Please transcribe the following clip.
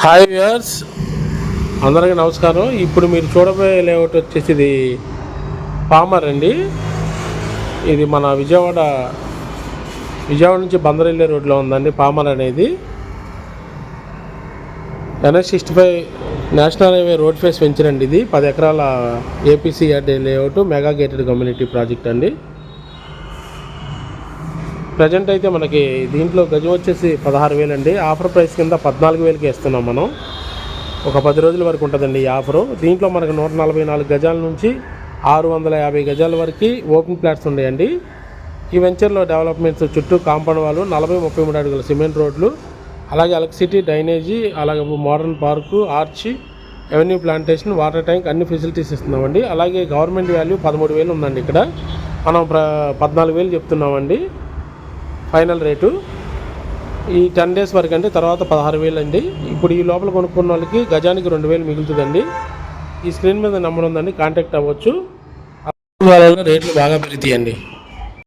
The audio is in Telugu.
హాయ్ వ్యూయర్స్, అందరికీ నమస్కారం. ఇప్పుడు మీరు చూడబోయే లేఅవుట్ వచ్చేసి ఇది పామర్ అండి. ఇది మన విజయవాడ నుంచి బందరెల్లి రోడ్లో ఉందండి పామర్ అనేది. NH65 national highway road face venture అండి. ఇది 10 ఎకరాల APCRD layout mega gated community project అండి. ప్రజెంట్ అయితే మనకి దీంట్లో గజం వచ్చేసి 16,000 అండి. ఆఫర్ ప్రైస్ కింద 14,000కి ఇస్తున్నాం మనం. ఒక 10 రోజుల వరకు ఉంటుందండి ఈ ఆఫరు. దీంట్లో మనకు 144 గజాల నుంచి 650 గజాల వరకు ఓపెన్ ప్లాట్స్ ఉన్నాయండి. ఈ వెంచర్లో డెవలప్మెంట్స్ చుట్టూ కాంపౌండ్ వాళ్ళు 40-33 అడుగుల సిమెంట్ రోడ్లు, అలాగే ఎలక్ట్రిసిటీ, డ్రైనేజీ, అలాగే modern park, arch, avenue plantation, water tank అన్ని ఫెసిలిటీస్ ఇస్తున్నామండి. అలాగే గవర్నమెంట్ వాల్యూ 13,000 ఉందండి. ఇక్కడ మనం 14,000 చెప్తున్నామండి ఫైనల్ రేటు. ఈ 10 డేస్ వరకు అండి, తర్వాత 16,000 అండి. ఇప్పుడు ఈ లోపల కొనుక్కున్న వాళ్ళకి గజానికి 2,000 మిగులుతుందండి. ఈ స్క్రీన్ మీద నెంబర్ ఉందండి, కాంటాక్ట్ అవ్వచ్చు. రేట్లు బాగా పెరుగుతాయండి.